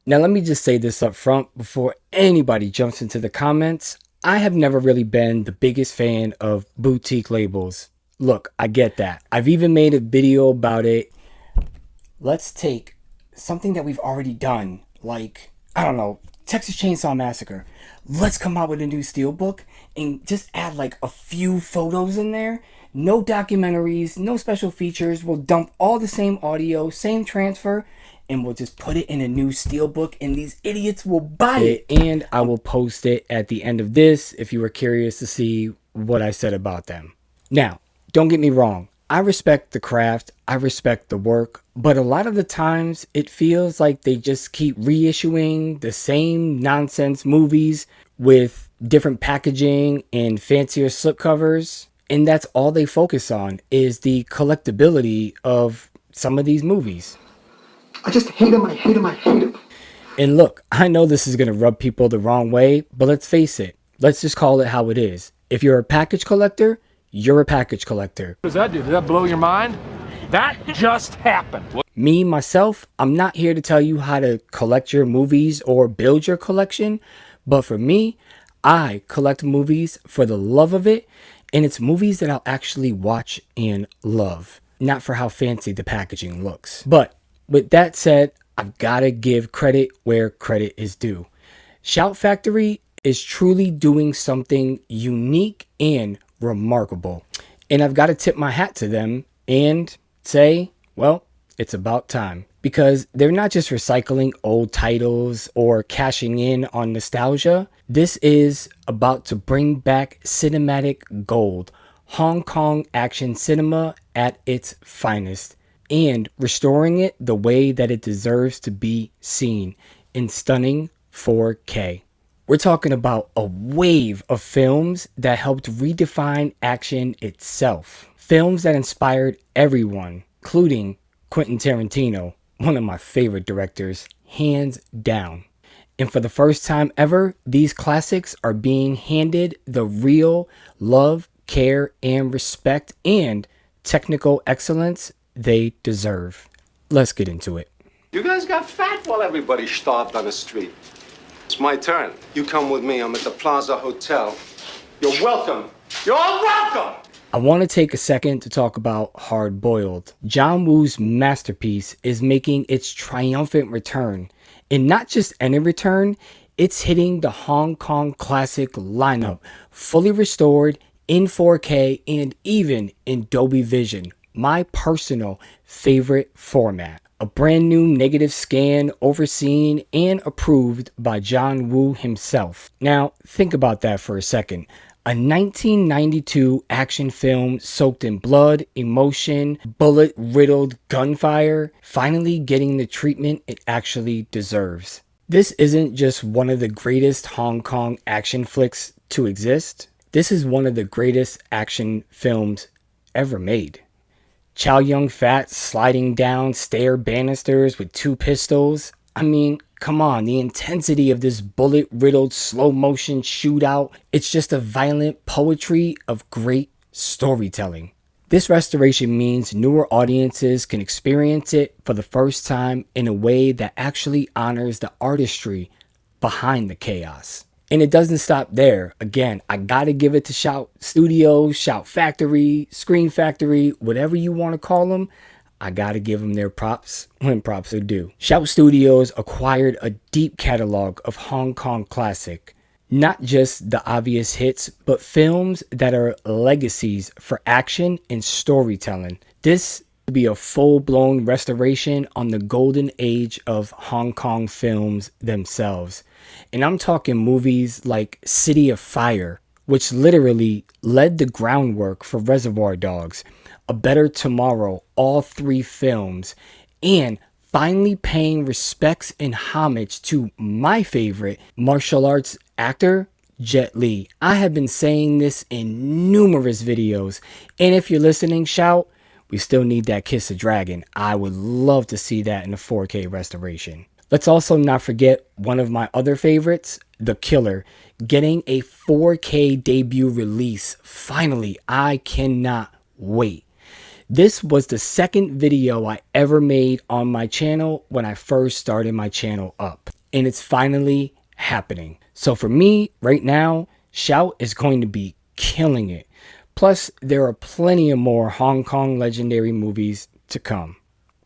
Now, let me just say this up front before anybody jumps into the comments. I have never really been the biggest fan of boutique labels. Look, I get that. I've even made a video about it. Let's take something that we've already done, like, I don't know, Texas Chainsaw Massacre. Let's come out with a new steelbook and just add like a few photos in there. No documentaries, no special features. We'll dump all the same audio, same transfer, and we'll just put it in a new steelbook, and these idiots will buy it. And I will post it at the end of this if you were curious to see what I said about them. Now, don't get me wrong. I respect the craft, I respect the work, but a lot of the times it feels like they just keep reissuing the same nonsense movies with different packaging and fancier slipcovers. And that's all they focus on is the collectability of some of these movies. I just hate him, I hate him, I hate him. And look, I know this is going to rub people the wrong way, but let's face it. Let's just call it how it is. If you're a package collector, you're a package collector. What does that do? Does that blow your mind? That just happened. Me, myself, I'm not here to tell you how to collect your movies or build your collection, but for me, I collect movies for the love of it, and it's movies that I'll actually watch and love, not for how fancy the packaging looks. But with that said, I've got to give credit where credit is due. Shout Factory is truly doing something unique and remarkable. And I've got to tip my hat to them and say, well, it's about time. Because they're not just recycling old titles or cashing in on nostalgia. This is about to bring back cinematic gold, Hong Kong action cinema at its finest, and restoring it the way that it deserves to be seen in stunning 4K. We're talking about a wave of films that helped redefine action itself. Films that inspired everyone, including Quentin Tarantino, one of my favorite directors, hands down. And for the first time ever, these classics are being handed the real love, care, and respect and technical excellence they deserve. Let's get into it. You guys got fat while everybody starved on the street. It's my turn. You come with me. I'm at the Plaza Hotel. You're welcome. You're all welcome. I want to take a second to talk about Hard Boiled. John Woo's masterpiece is making its triumphant return. And not just any return, it's hitting the Hong Kong classic lineup, fully restored in 4K and even in Dolby Vision, my personal favorite format. A brand new negative scan overseen and approved by John Woo himself. Now, think about that for a second. A 1992 action film soaked in blood, emotion, bullet-riddled gunfire, finally getting the treatment it actually deserves. This isn't just one of the greatest Hong Kong action flicks to exist. This is one of the greatest action films ever made. Chow Yun-fat sliding down stair banisters with two pistols. I mean, come on, the intensity of this bullet-riddled slow-motion shootout. It's just a violent poetry of great storytelling. This restoration means newer audiences can experience it for the first time in a way that actually honors the artistry behind the chaos. And it doesn't stop there. Again, I gotta give it to Shout Studios, Shout Factory, Screen Factory, whatever you want to call them. I gotta give them their props when props are due. Shout Studios acquired a deep catalog of Hong Kong classic. Not just the obvious hits, but films that are legacies for action and storytelling. This will be a full-blown restoration on the golden age of Hong Kong films themselves. And I'm talking movies like City of Fire, which literally led the groundwork for Reservoir Dogs, A Better Tomorrow, all three films, and finally paying respects and homage to my favorite martial arts actor, Jet Li. I have been saying this in numerous videos, and if you're listening, Shout, we still need that Kiss a Dragon. I would love to see that in a 4K restoration. Let's also not forget one of my other favorites, The Killer, getting a 4K debut release. Finally, I cannot wait. This was the second video I ever made on my channel when I first started my channel up. and it's finally happening. So for me, right now, Shout is going to be killing it. Plus, there are plenty of more Hong Kong legendary movies to come.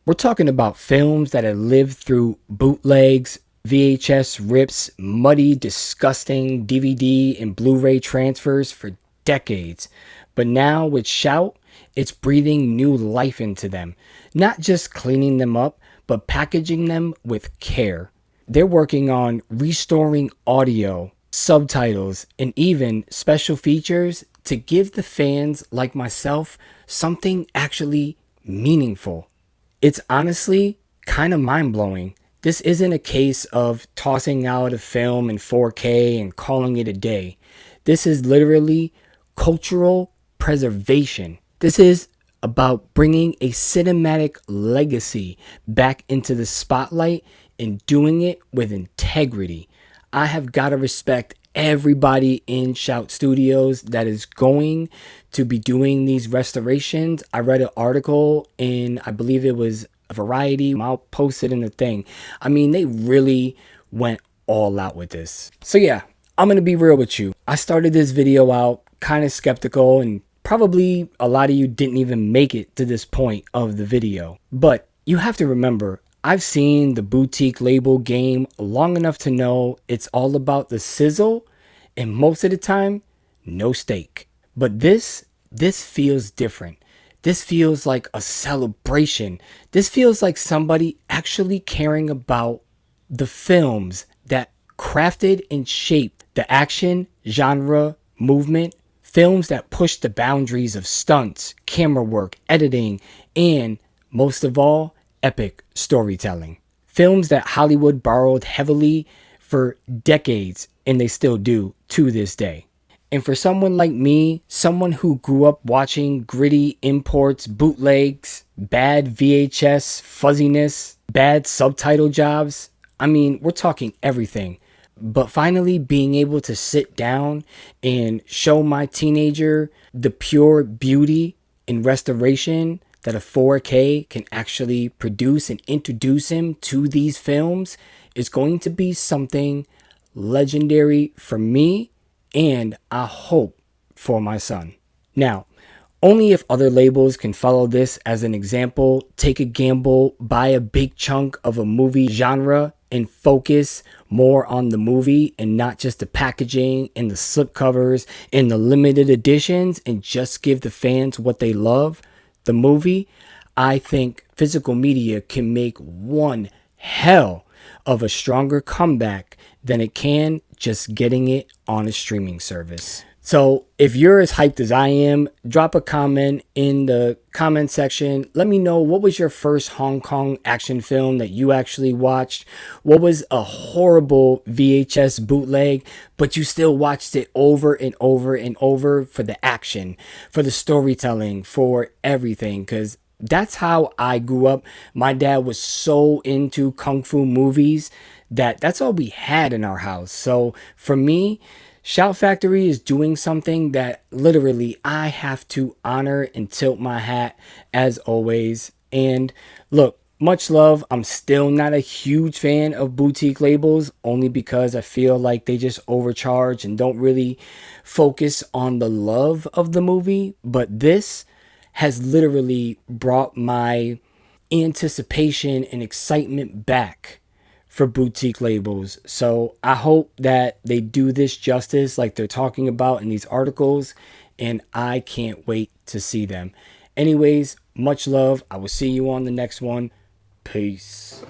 We're talking about films that have lived through bootlegs, VHS rips, muddy, disgusting DVD and Blu-ray transfers for decades. But now with Shout, it's breathing new life into them. Not just cleaning them up, but packaging them with care. They're working on restoring audio, subtitles, and even special features to give the fans like myself something actually meaningful. It's honestly kind of mind-blowing. This isn't a case of tossing out a film in 4K and calling it a day. This is literally cultural preservation. This is about bringing a cinematic legacy back into the spotlight and doing it with integrity. I have got to respect everybody in Shout Studios that is going to be doing these restorations. I read an article in, I believe it was Variety. I'll post it in the thing. I mean, they really went all out with this. So yeah, I'm going to be real with you. I started this video out kind of skeptical, and probably a lot of you didn't even make it to this point of the video. But you have to remember, I've seen the boutique label game long enough to know it's all about the sizzle, and most of the time, no steak. But this feels different. This feels like a celebration. This feels like somebody actually caring about the films that crafted and shaped the action, genre, movement, films that push the boundaries of stunts, camera work, editing, and most of all, epic storytelling. Films that Hollywood borrowed heavily for decades, and they still do to this day. And for someone like me, someone who grew up watching gritty imports, bootlegs, bad VHS fuzziness, bad subtitle jobs, I mean, we're talking everything. But finally being able to sit down and show my teenager the pure beauty and restoration that a 4K can actually produce and introduce him to these films is going to be something legendary for me, and I hope for my son. Now, only if other labels can follow this as an example, take a gamble, buy a big chunk of a movie genre, and focus more on the movie and not just the packaging and the slipcovers and the limited editions, and just give the fans what they love, the movie, I think physical media can make one hell of a stronger comeback than it can just getting it on a streaming service. So if you're as hyped as I am, drop a comment in the comment section. Let me know, what was your first Hong Kong action film that you actually watched? What was a horrible VHS bootleg, but you still watched it over and over and over for the action, for the storytelling, for everything? Because that's how I grew up. My dad was so into kung fu movies that's all we had in our house. So for me, Shout Factory is doing something that literally I have to honor and tilt my hat as always. And look, much love. I'm still not a huge fan of boutique labels, only because I feel like they just overcharge and don't really focus on the love of the movie. But this has literally brought my anticipation and excitement back for boutique labels. So I hope that they do this justice like they're talking about in these articles, and I can't wait to see them. Anyways, much love. I will see you on the next one. Peace.